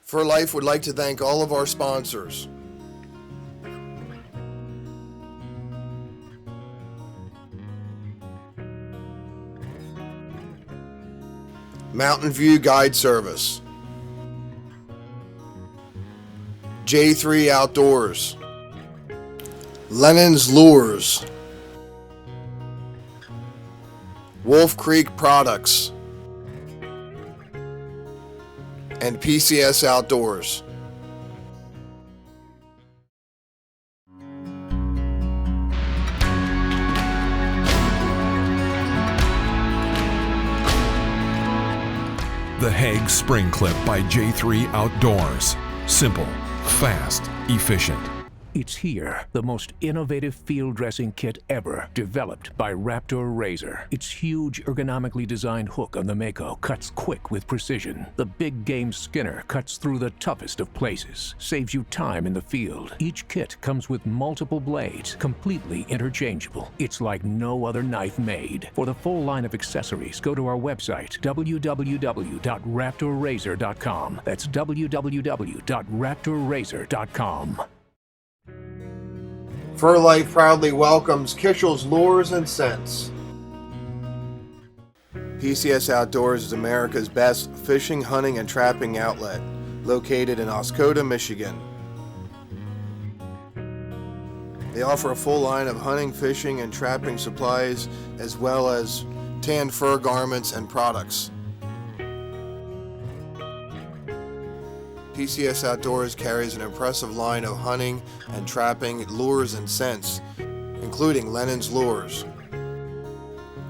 For Life would like to thank all of our sponsors. Mountain View Guide Service, J3 Outdoors, Lennon's Lures, Wolf Creek Products, and PCS Outdoors. The Hague Spring Clip by J3 Outdoors. Simple, fast, efficient. It's here, the most innovative field dressing kit ever, developed by Raptor Razor. Its huge, ergonomically designed hook on the Mako cuts quick with precision. The big game Skinner cuts through the toughest of places, saves you time in the field. Each kit comes with multiple blades, completely interchangeable. It's like no other knife made. For the full line of accessories, go to our website, www.raptorrazor.com. That's www.raptorrazor.com. Fur Life proudly welcomes Kitchell's Lures and Scents. PCS Outdoors is America's best fishing, hunting, and trapping outlet, located in Oscoda, Michigan. They offer a full line of hunting, fishing, and trapping supplies, as well as tan fur garments and products. PCS Outdoors carries an impressive line of hunting and trapping lures and scents, including Lennon's Lures.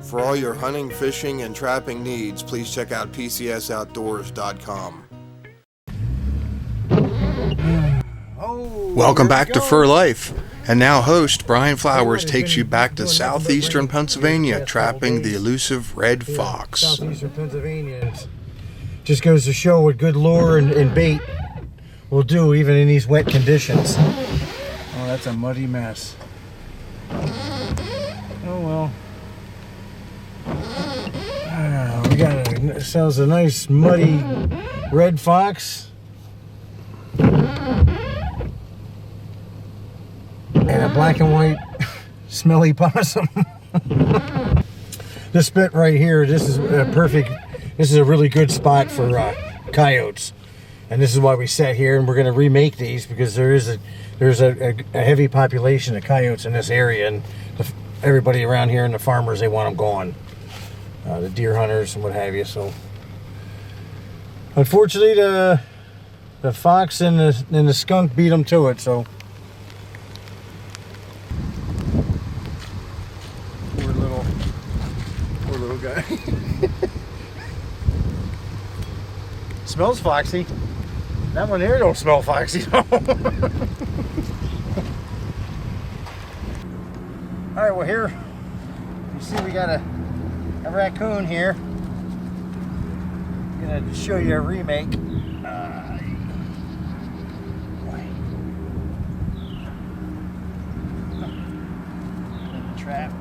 For all your hunting, fishing, and trapping needs, please check out PCSOutdoors.com. Welcome back to Fur Life. And now host Bryan Flowers takes you back to southeastern Pennsylvania, trapping the elusive red fox. Southeastern Pennsylvania. Just goes to show what good lure and bait will do even in these wet conditions. Oh, that's a muddy mess. Oh well. We got ourselves a nice muddy red fox. And a black and white smelly possum. This bit right here, this is a perfect. This is a really good spot for coyotes, and this is why we sat here. And we're going to remake these because there's a heavy population of coyotes in this area, and everybody around here and the farmers, they want them gone. The deer hunters and what have you. So, unfortunately, the fox and the skunk beat them to it. So, poor little guy. Smells foxy. That one here don't smell foxy. Alright, well here, you see we got a raccoon here. I'm gonna show you a remake. Trap.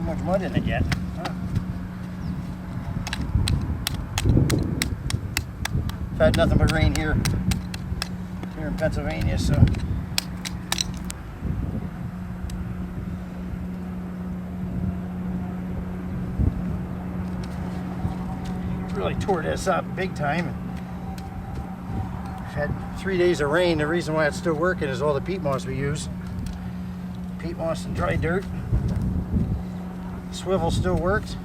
Much mud in it yet. I've had nothing but rain here in Pennsylvania, so really tore this up big time. I've had 3 days of rain. The reason why it's still working is all the peat moss we use. Peat moss and dry dirt. Swivel still worked.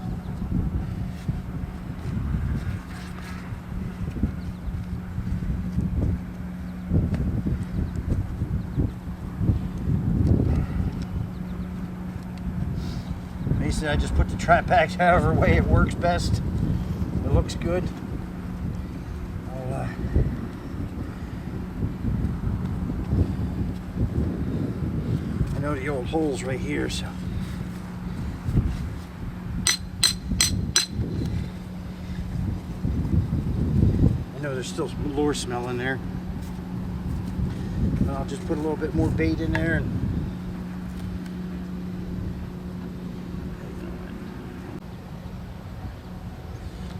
Basically, I just put the trap back however way it works best. It looks good. I know the old holes right here, so. I know there's still lure smell in there. But I'll just put a little bit more bait in there and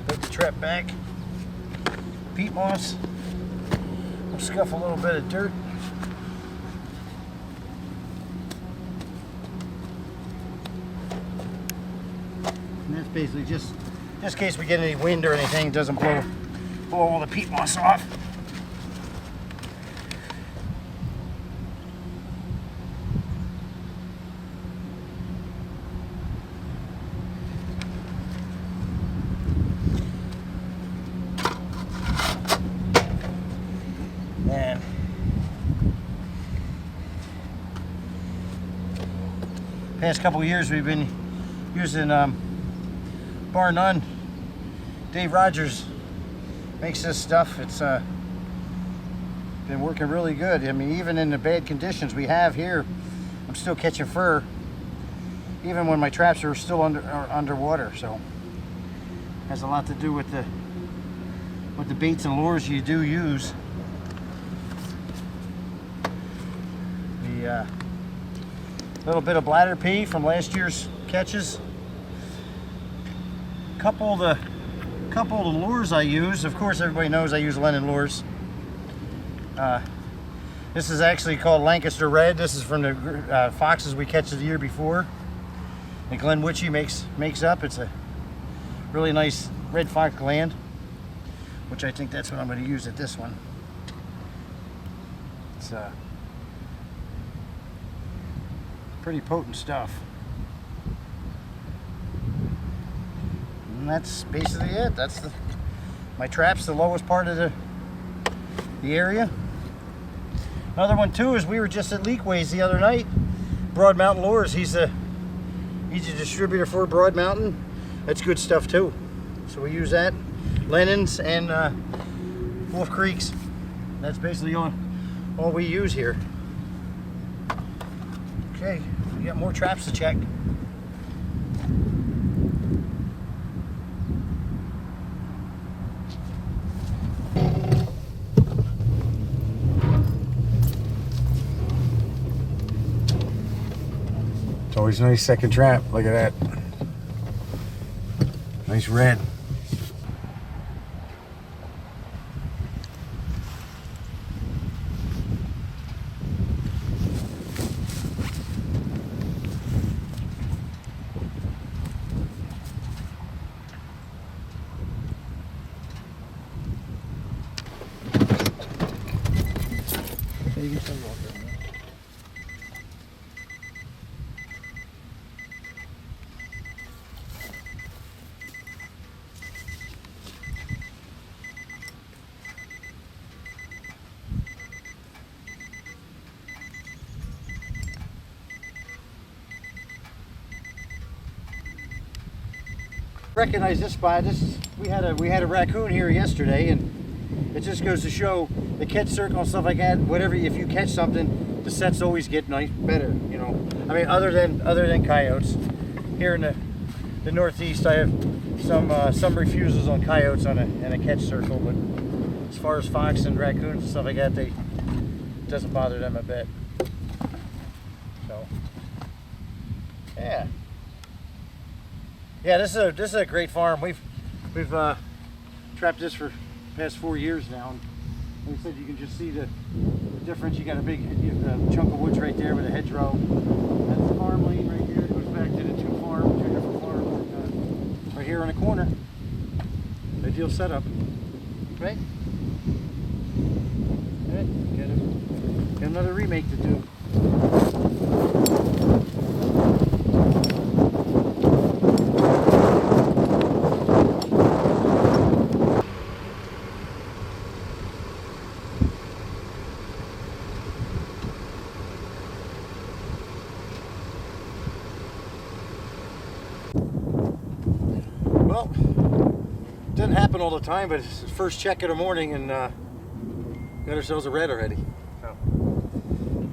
put the trap back. Peat moss. We'll scuff a little bit of dirt. And that's basically just in case we get any wind or anything, it doesn't blow all the peat moss off. And past couple of years we've been using bar none. Dave Rogers makes this stuff. It's been working really good. I mean, even in the bad conditions we have here, I'm still catching fur, even when my traps are still underwater. So it has a lot to do with the baits and lures you do use. The little bit of bladder pea from last year's catches. Couple of the lures I use. Of course, everybody knows I use Lennon lures. This is actually called Lancaster Red. This is from the foxes we catch the year before. And Glenn Witchy makes up. It's a really nice red fox gland, which I think that's what I'm going to use at this one. It's pretty potent stuff. And that's basically it. That's my trap's the lowest part of the area. Another one too is we were just at Leakways the other night. Broad Mountain Lures. He's a distributor for Broad Mountain. That's good stuff too. So we use that. Lennon's and Wolf Creek's. That's basically all we use here. Okay, we got more traps to check. It's always a nice second trap. Look at that. Nice red. Recognize this spot. We had a raccoon here yesterday, and it just goes to show the catch circle and stuff like that. Whatever, if you catch something, the sets always get nice, better. You know, I mean, other than coyotes. Here in the Northeast, I have some refusals on coyotes and a catch circle, but as far as fox and raccoons and stuff like that, it doesn't bother them a bit. So, yeah. Yeah, this is a great farm. We've trapped this for the past 4 years now. And like I said, you can just see the difference. You got a big chunk of woods right there with a hedgerow. That's the farm lane right here. It goes back to the two different farms right here on the corner. Ideal setup, right? Right. Got another remake to do. Well, doesn't happen all the time, but it's the first check of the morning, and got ourselves a red already. So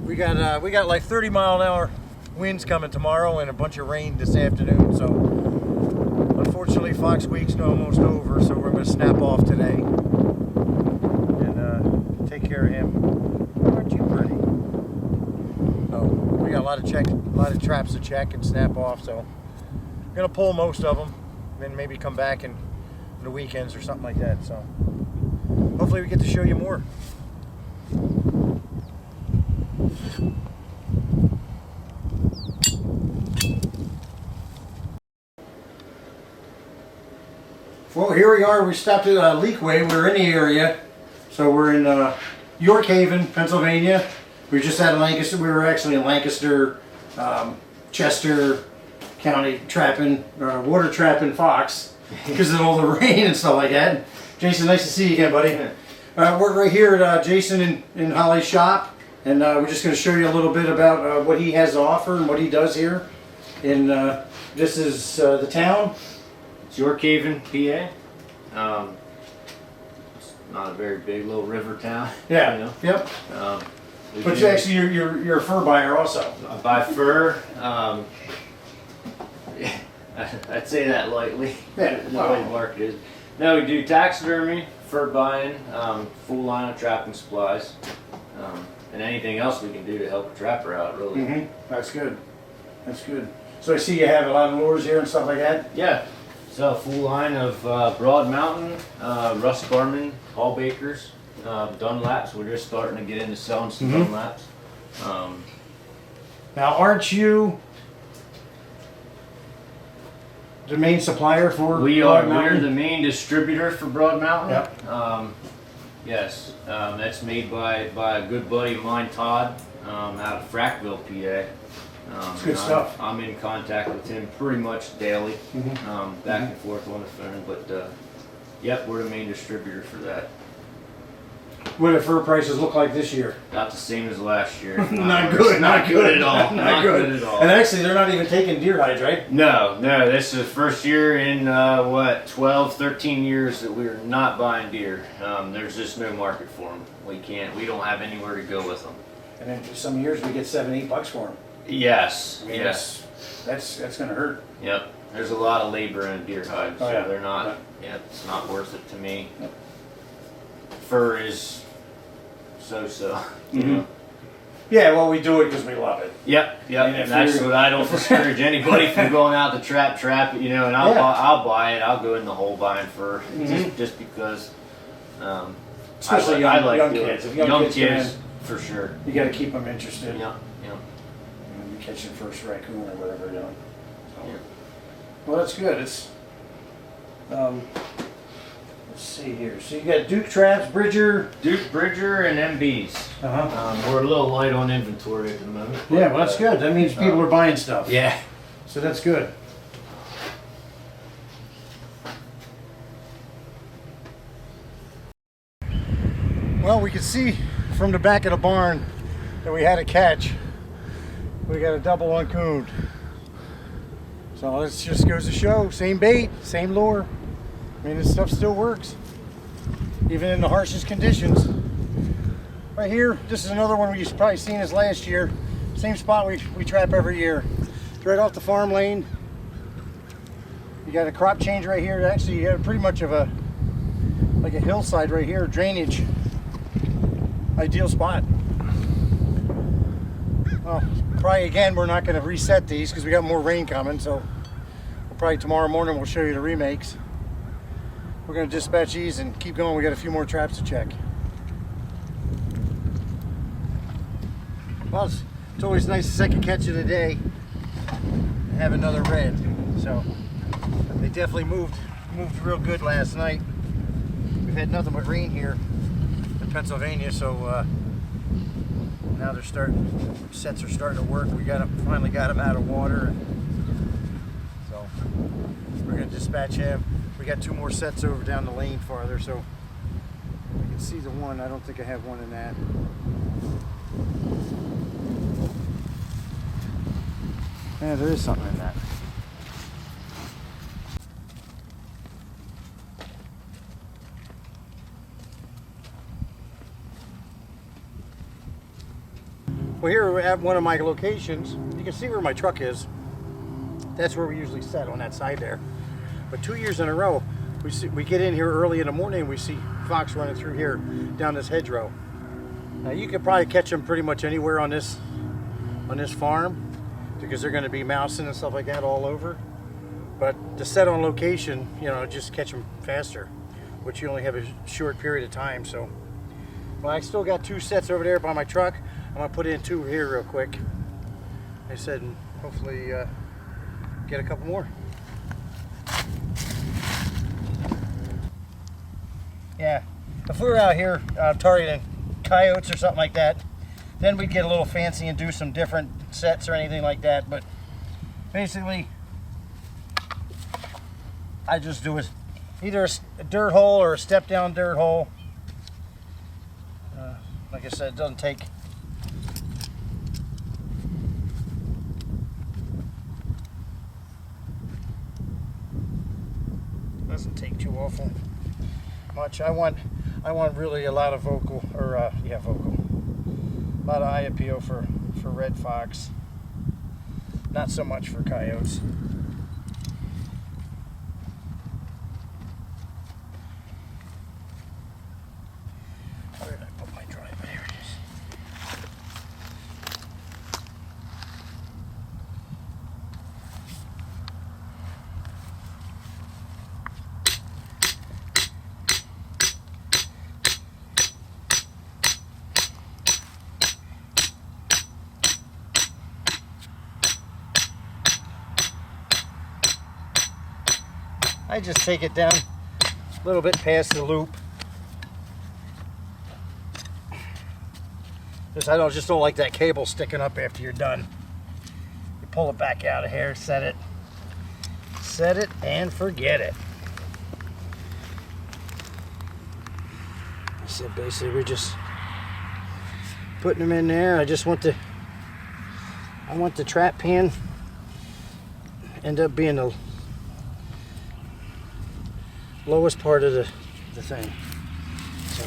we got like 30-mile-an-hour winds coming tomorrow and a bunch of rain this afternoon. So unfortunately, Fox Week's almost over, so we're going to snap off today. lot of traps to check and snap off. So I'm gonna pull most of them, then maybe come back and on the weekends or something like that. So hopefully we get to show you more. Well, here we are. We stopped at Leakway. We're in the area. So we're in York Haven, Pennsylvania. We were just out of Lancaster. We were actually in Lancaster, Chester County trapping, water trapping fox because of all the rain and stuff like that. Jason, nice to see you again, buddy. We're right here at Jason in Holly's shop, and we're just going to show you a little bit about what he has to offer and what he does here. And this is the town. It's York Haven, PA. It's not a very big little river town. Yeah. You know? Yep. But actually, you're a fur buyer also. I buy fur. I'd say that lightly. Yeah. The way the market is. No, we do taxidermy, fur buying, full line of trapping supplies, and anything else we can do to help a trapper out. Really. Mm-hmm. That's good. That's good. So I see you have a lot of lures here and stuff like that. Yeah. So a full line of Broad Mountain, Russ Garman, Paul Bakers, Dunlaps. We're just starting to get into selling some Dunlaps. Now, aren't you the main supplier for We Broad are. Mountain? We're the main distributor for Broad Mountain. Yep. Yes, that's made by a good buddy of mine, Todd, out of Frackville, PA. It's good stuff. I'm in contact with him pretty much daily, back and forth on the phone. But yep, we're the main distributor for that. What do fur prices look like this year? Not the same as last year. Not good. Not good at all. Not good at all. And actually, they're not even taking deer hides, right? No, this is the first year in 12, 13 years that we're not buying deer. There's just no market for them. We don't have anywhere to go with them. And then some years we get $7, $8 for them. Yes, I mean, yes. That's going to hurt. Yep. There's a lot of labor in a deer hide, so Oh, yeah. they're not. Yeah, it's not worth it to me. Yep. Fur is so. You know? Yeah, well, we do it because we love it. Yep. And if And that's you're- what I don't discourage anybody from going out to trap. You know, and I'll buy it. I'll go in the hole buying fur just because. Especially I young like kids. If young kids kids, come for sure. You got to keep them interested. Yeah. You catch your first raccoon or whatever, you know. So. Yeah. Well, that's good. It's let's see here. So you got Duke traps, Bridger. Duke, Bridger, and MBs. We're a little light on inventory at the moment. Yeah, well, that's good. That means people are buying stuff. Yeah. So that's good. Well, we can see from the back of the barn that we had a catch. We got a double on coon. So this just goes to show, same bait, same lure. I mean, this stuff still works, even in the harshest conditions. Right here, this is another one you've probably seen as last year. Same spot we trap every year. It's right off the farm lane. You got a crop change right here. Actually, you got pretty much of a hillside right here, drainage. Ideal spot. Well, probably again, we're not going to reset these because we got more rain coming. So probably tomorrow morning we'll show you the remakes. We're going to dispatch these and keep going. We got a few more traps to check. Well, it's always nice, the second catch of the day, to have another red. So they definitely moved real good last night. We've had nothing but rain here in Pennsylvania, so now sets are starting to work. Finally got them out of water, so we're going to dispatch him. We got 2 more sets over down the lane farther, so you can see the one. I don't think I have one in that. Yeah, there is something in that. Well, here we're at one of my locations. You can see where my truck is. That's where we usually set, on that side there. But 2 years in a row, we get in here early in the morning and we see fox running through here down this hedgerow. Now you could probably catch them pretty much anywhere on this on this farm because they're going to be mousing and stuff like that all over. But to set on location, you know, just catch them faster, which you only have a short period of time. So, well, I still got 2 sets over there by my truck. I'm going to put in 2 here real quick. I said, and hopefully get a couple more. Yeah, if we were out here targeting coyotes or something like that, then we'd get a little fancy and do some different sets or anything like that. But basically, I just do either a dirt hole or a step down dirt hole. Like I said, it doesn't take too awful much. I want really a lot of vocal, or a lot of eye appeal for red fox, not so much for coyotes. Where did I put my driver? There it is. I just take it down a little bit past the loop. I just don't like that cable sticking up after you're done. You pull it back out of here, set it, and forget it. So basically we're just putting them in there. I want the trap pan end up being the lowest part of the thing. So.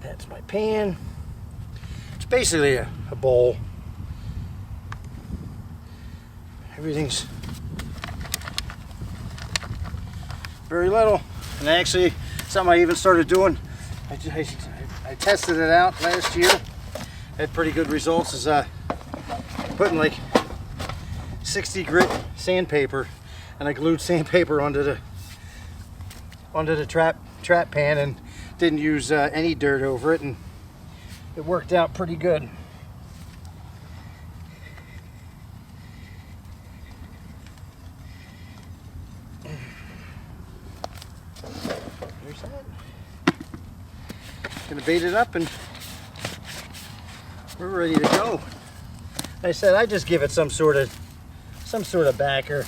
That's my pan. It's basically a bowl. Everything's very little. And actually, something I even started doing, I tested it out last year. Had pretty good results, is putting like 60 grit sandpaper, and I glued sandpaper onto the trap pan and didn't use any dirt over it, and it worked out pretty good. There's that. Gonna bait it up and we're ready to go. Like I said, I just give it some sort of backer,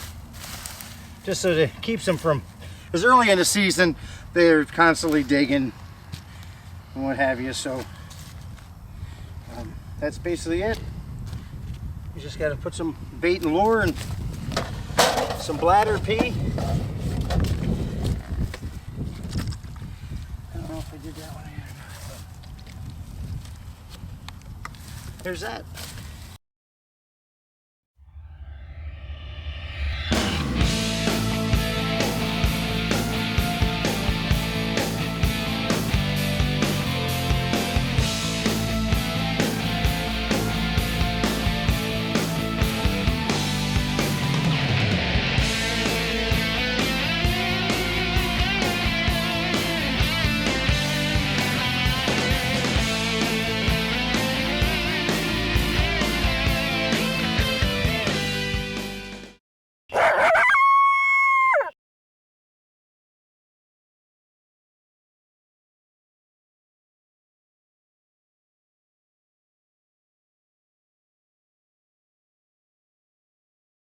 just so that it keeps them from, because early in the season they're constantly digging and what have you. So that's basically it. You just got to put some bait and lure and some bladder pea. I don't know if I did that one yet. There's that.